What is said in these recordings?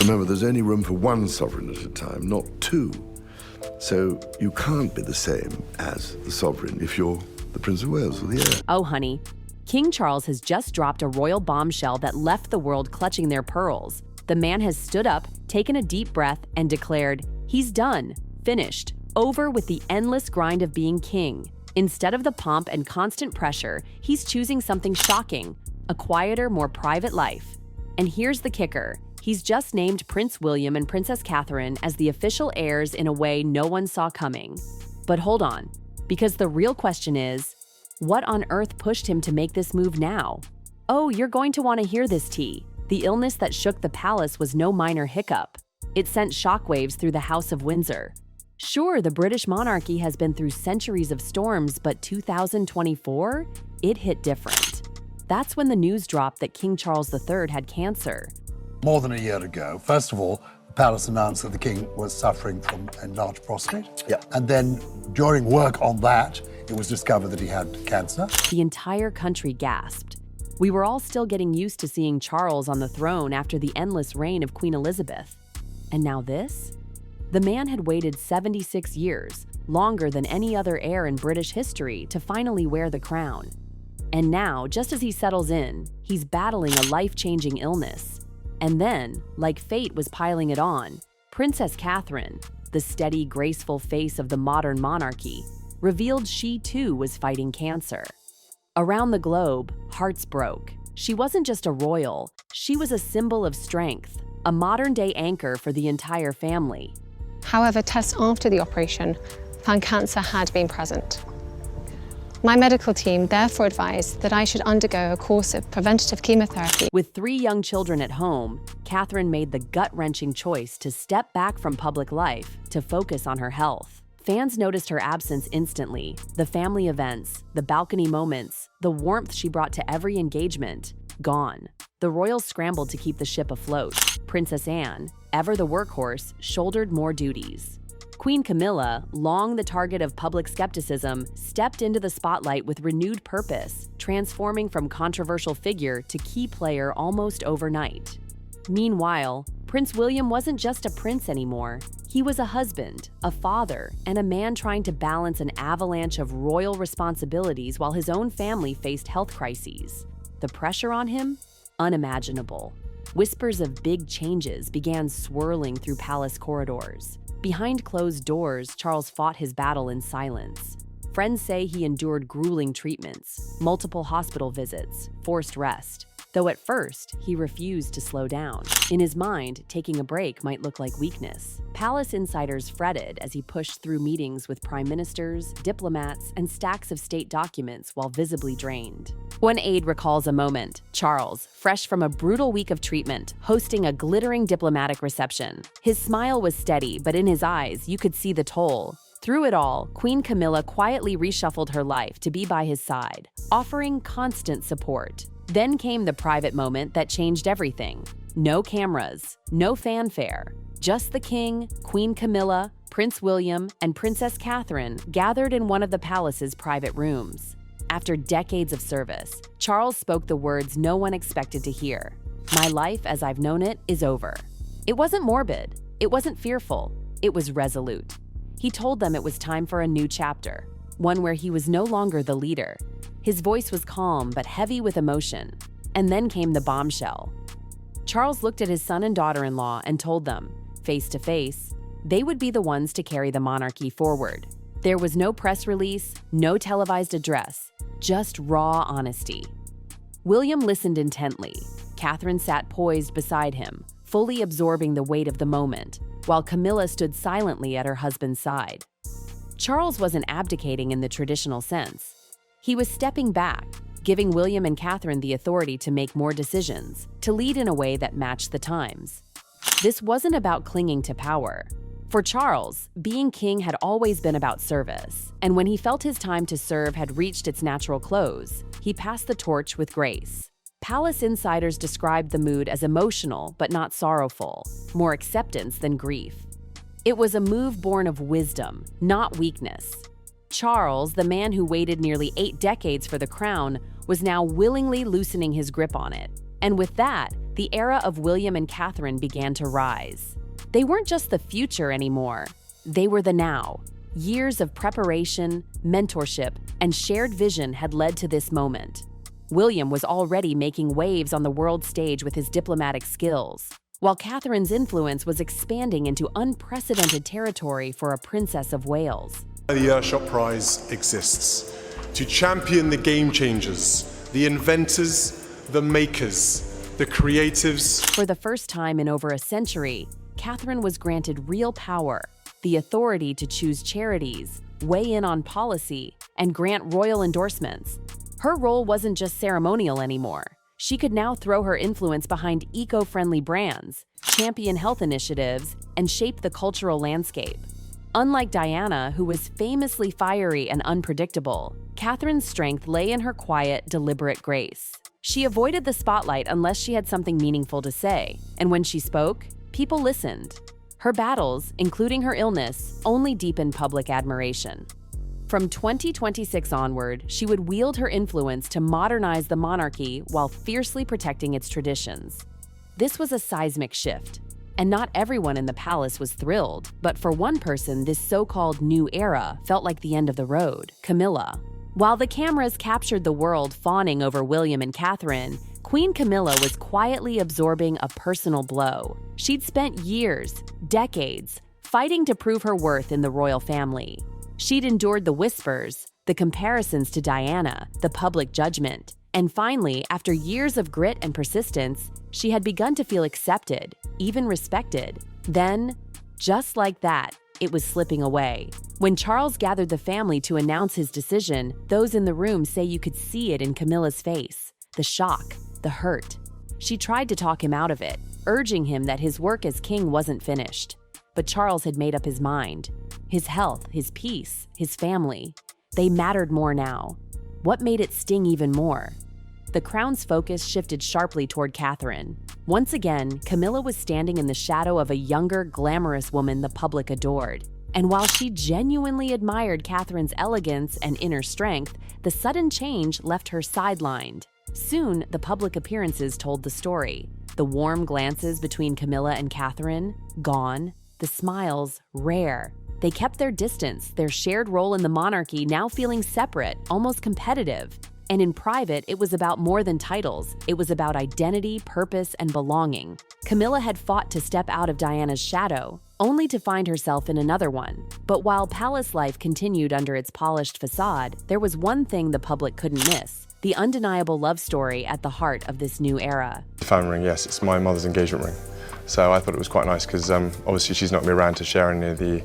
Remember, there's only room for one sovereign at a time, not two. So you can't be the same as the sovereign if you're the Prince of Wales or the heir. Oh, honey, King Charles has just dropped a royal bombshell that left the world clutching their pearls. The man has stood up, taken a deep breath, and declared, he's done, finished, over with the endless grind of being king. Instead of the pomp and constant pressure, he's choosing something shocking, a quieter, more private life. And here's the kicker. He's just named Prince William and Princess Catherine as the official heirs in a way no one saw coming. But hold on, because the real question is, what on earth pushed him to make this move now? Oh, you're going to want to hear this, T. The illness that shook the palace was no minor hiccup. It sent shockwaves through the House of Windsor. Sure, the British monarchy has been through centuries of storms, but 2024? It hit different. That's when the news dropped that King Charles III had cancer. More than a year ago, first of all, the palace announced that the king was suffering from enlarged prostate. Yeah. And then during work on that, it was discovered that he had cancer. The entire country gasped. We were all still getting used to seeing Charles on the throne after the endless reign of Queen Elizabeth. And now this? The man had waited 76 years, longer than any other heir in British history, to finally wear the crown. And now, just as he settles in, he's battling a life-changing illness. And then, like fate was piling it on, Princess Catherine, the steady, graceful face of the modern monarchy, revealed she too was fighting cancer. Around the globe, hearts broke. She wasn't just a royal, she was a symbol of strength, a modern-day anchor for the entire family. However, tests after the operation found cancer had been present. My medical team therefore advised that I should undergo a course of preventative chemotherapy. With 3 young children at home, Catherine made the gut-wrenching choice to step back from public life to focus on her health. Fans noticed her absence instantly. The family events, the balcony moments, the warmth she brought to every engagement, gone. The royals scrambled to keep the ship afloat. Princess Anne, ever the workhorse, shouldered more duties. Queen Camila, long the target of public skepticism, stepped into the spotlight with renewed purpose, transforming from controversial figure to key player almost overnight. Meanwhile, Prince William wasn't just a prince anymore. He was a husband, a father, and a man trying to balance an avalanche of royal responsibilities while his own family faced health crises. The pressure on him? Unimaginable. Whispers of big changes began swirling through palace corridors. Behind closed doors, Charles fought his battle in silence. Friends say he endured grueling treatments, multiple hospital visits, forced rest, though at first he refused to slow down. In his mind, taking a break might look like weakness. Palace insiders fretted as he pushed through meetings with prime ministers, diplomats, and stacks of state documents while visibly drained. One aide recalls a moment, Charles, fresh from a brutal week of treatment, hosting a glittering diplomatic reception. His smile was steady, but in his eyes, you could see the toll. Through it all, Queen Camilla quietly reshuffled her life to be by his side, offering constant support. Then came the private moment that changed everything. No cameras, no fanfare, just the king, Queen Camilla, Prince William, and Princess Catherine gathered in one of the palace's private rooms. After decades of service, Charles spoke the words no one expected to hear. My life as I've known it is over. It wasn't morbid. It wasn't fearful. It was resolute. He told them it was time for a new chapter, one where he was no longer the leader. His voice was calm but heavy with emotion. And then came the bombshell. Charles looked at his son and daughter-in-law and told them, face to face, they would be the ones to carry the monarchy forward. There was no press release, no televised address, just raw honesty. William listened intently. Catherine sat poised beside him, fully absorbing the weight of the moment, while Camilla stood silently at her husband's side. Charles wasn't abdicating in the traditional sense. He was stepping back, giving William and Catherine the authority to make more decisions, to lead in a way that matched the times. This wasn't about clinging to power. For Charles, being king had always been about service, and when he felt his time to serve had reached its natural close, he passed the torch with grace. Palace insiders described the mood as emotional but not sorrowful, more acceptance than grief. It was a move born of wisdom, not weakness. Charles, the man who waited nearly 8 decades for the crown, was now willingly loosening his grip on it. And with that, the era of William and Catherine began to rise. They weren't just the future anymore, they were the now. Years of preparation, mentorship, and shared vision had led to this moment. William was already making waves on the world stage with his diplomatic skills, while Catherine's influence was expanding into unprecedented territory for a Princess of Wales. The Earthshot Prize exists to champion the game changers, the inventors, the makers, the creatives. For the first time in over a century, Catherine was granted real power, the authority to choose charities, weigh in on policy, and grant royal endorsements. Her role wasn't just ceremonial anymore. She could now throw her influence behind eco-friendly brands, champion health initiatives, and shape the cultural landscape. Unlike Diana, who was famously fiery and unpredictable, Catherine's strength lay in her quiet, deliberate grace. She avoided the spotlight unless she had something meaningful to say, and when she spoke, people listened. Her battles, including her illness, only deepened public admiration. From 2026 onward, she would wield her influence to modernize the monarchy while fiercely protecting its traditions. This was a seismic shift, and not everyone in the palace was thrilled, but for one person, this so-called new era felt like the end of the road, Camilla. While the cameras captured the world fawning over William and Catherine, Queen Camilla was quietly absorbing a personal blow. She'd spent years, decades, fighting to prove her worth in the royal family. She'd endured the whispers, the comparisons to Diana, the public judgment, and finally, after years of grit and persistence, she had begun to feel accepted, even respected. Then, just like that, it was slipping away. When Charles gathered the family to announce his decision, those in the room say you could see it in Camilla's face. The shock, the hurt. She tried to talk him out of it, urging him that his work as king wasn't finished. But Charles had made up his mind. His health, his peace, his family. They mattered more now. What made it sting even more? The crown's focus shifted sharply toward Catherine. Once again, Camilla was standing in the shadow of a younger, glamorous woman the public adored. And while she genuinely admired Catherine's elegance and inner strength, the sudden change left her sidelined. Soon, the public appearances told the story. The warm glances between Camilla and Catherine, gone. The smiles, rare. They kept their distance, their shared role in the monarchy now feeling separate, almost competitive. And in private, it was about more than titles. It was about identity, purpose, and belonging. Camilla had fought to step out of Diana's shadow, only to find herself in another one. But while palace life continued under its polished facade, there was one thing the public couldn't miss: the undeniable love story at the heart of this new era. The family ring, yes, it's my mother's engagement ring. So I thought it was quite nice because obviously she's not going to be around to share any of the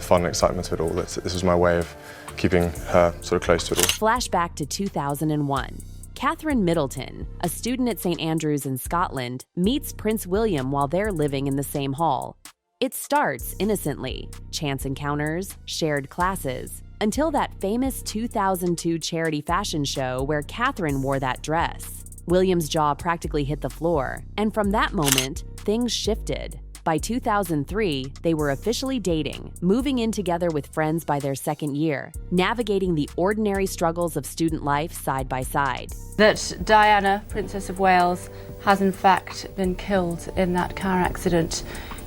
fun and excitement of it all. This was my way of keeping her sort of close to it all. Flashback to 2001. Catherine Middleton, a student at St. Andrews in Scotland, meets Prince William while they're living in the same hall. It starts innocently, chance encounters, shared classes, until that famous 2002 charity fashion show where Catherine wore that dress. William's jaw practically hit the floor, and from that moment, things shifted. By 2003, they were officially dating, moving in together with friends by their second year, navigating the ordinary struggles of student life side by side. That Diana, Princess of Wales, has in fact been killed in that car accident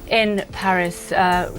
in Paris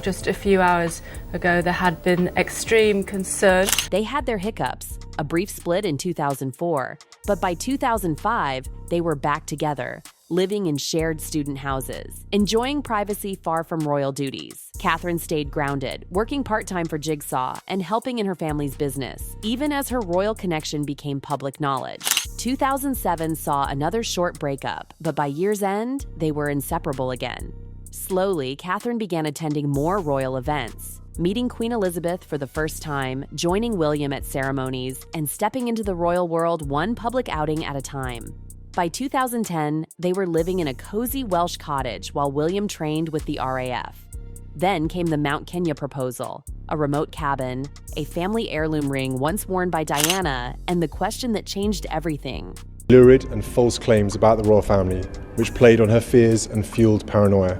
just a few hours ago. There had been extreme concern. They had their hiccups, a brief split in 2004, but by 2005, they were back together, living in shared student houses, enjoying privacy far from royal duties. Catherine stayed grounded, working part-time for Jigsaw and helping in her family's business, even as her royal connection became public knowledge. 2007 saw another short breakup, but by year's end, they were inseparable again. Slowly, Catherine began attending more royal events, meeting Queen Elizabeth for the first time, joining William at ceremonies, and stepping into the royal world one public outing at a time. By 2010, they were living in a cozy Welsh cottage while William trained with the RAF. Then came the Mount Kenya proposal, a remote cabin, a family heirloom ring once worn by Diana, and the question that changed everything. Lurid and false claims about the royal family, which played on her fears and fueled paranoia.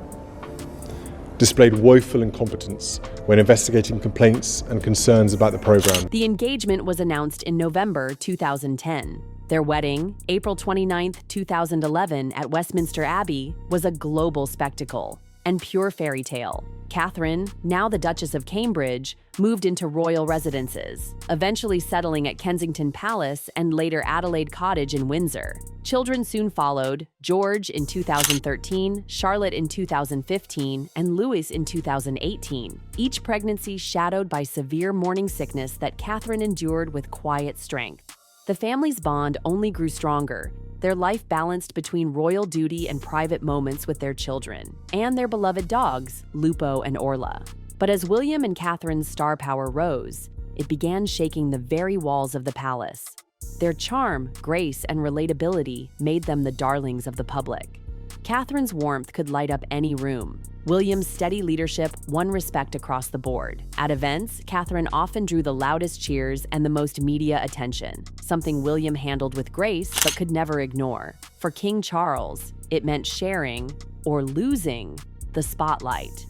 Displayed woeful incompetence when investigating complaints and concerns about the programme. The engagement was announced in November 2010. Their wedding, April 29, 2011, at Westminster Abbey, was a global spectacle and pure fairy tale. Catherine, now the Duchess of Cambridge, moved into royal residences, eventually settling at Kensington Palace and later Adelaide Cottage in Windsor. Children soon followed: George in 2013, Charlotte in 2015, and Louis in 2018, each pregnancy shadowed by severe morning sickness that Catherine endured with quiet strength. The family's bond only grew stronger, their life balanced between royal duty and private moments with their children, and their beloved dogs, Lupo and Orla. But as William and Catherine's star power rose, it began shaking the very walls of the palace. Their charm, grace, and relatability made them the darlings of the public. Catherine's warmth could light up any room. William's steady leadership won respect across the board. At events, Catherine often drew the loudest cheers and the most media attention, something William handled with grace but could never ignore. For King Charles, it meant sharing, or losing, the spotlight.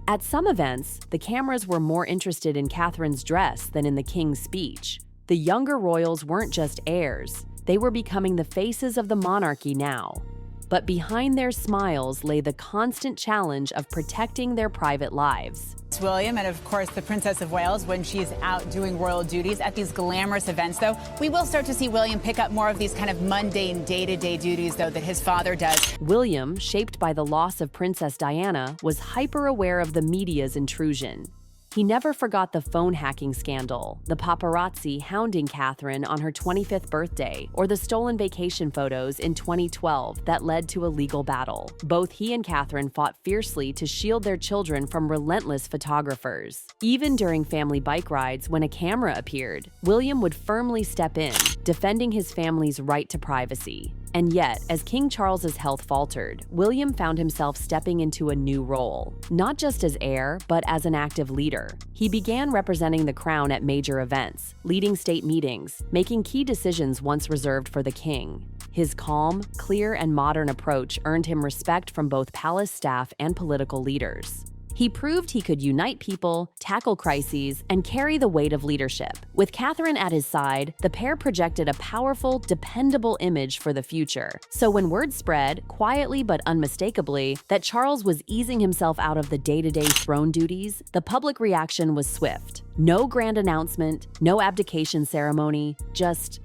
At some events, the cameras were more interested in Catherine's dress than in the king's speech. The younger royals weren't just heirs, they were becoming the faces of the monarchy now. But behind their smiles lay the constant challenge of protecting their private lives. William and, of course, the Princess of Wales when she's out doing royal duties at these glamorous events, though. We will start to see William pick up more of these kind of mundane day-to-day duties, though, that his father does. William, shaped by the loss of Princess Diana, was hyper-aware of the media's intrusion. He never forgot the phone hacking scandal, the paparazzi hounding Catherine on her 25th birthday, or the stolen vacation photos in 2012 that led to a legal battle. Both he and Catherine fought fiercely to shield their children from relentless photographers. Even during family bike rides, when a camera appeared, William would firmly step in, defending his family's right to privacy. And yet, as King Charles's health faltered, William found himself stepping into a new role, not just as heir, but as an active leader. He began representing the crown at major events, leading state meetings, making key decisions once reserved for the king. His calm, clear, and modern approach earned him respect from both palace staff and political leaders. He proved he could unite people, tackle crises, and carry the weight of leadership. With Catherine at his side, the pair projected a powerful, dependable image for the future. So when word spread, quietly but unmistakably, that Charles was easing himself out of the day-to-day throne duties, the public reaction was swift. No grand announcement, no abdication ceremony, just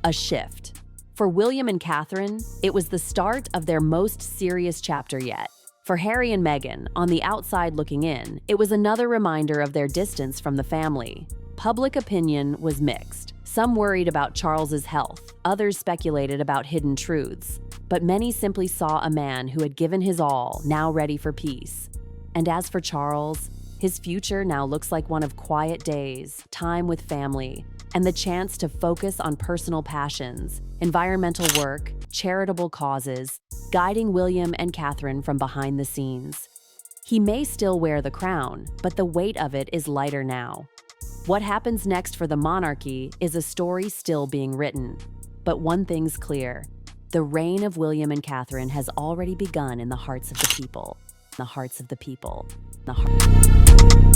a shift. For William and Catherine, it was the start of their most serious chapter yet. For Harry and Meghan, on the outside looking in, it was another reminder of their distance from the family. Public opinion was mixed. Some worried about Charles's health, others speculated about hidden truths. But many simply saw a man who had given his all, now ready for peace. And as for Charles, his future now looks like one of quiet days, time with family, and the chance to focus on personal passions, environmental work, charitable causes, guiding William and Catherine from behind the scenes. He may still wear the crown, but the weight of it is lighter now. What happens next for the monarchy is a story still being written. But one thing's clear: the reign of William and Catherine has already begun in the hearts of the people. The hearts of the people. The heart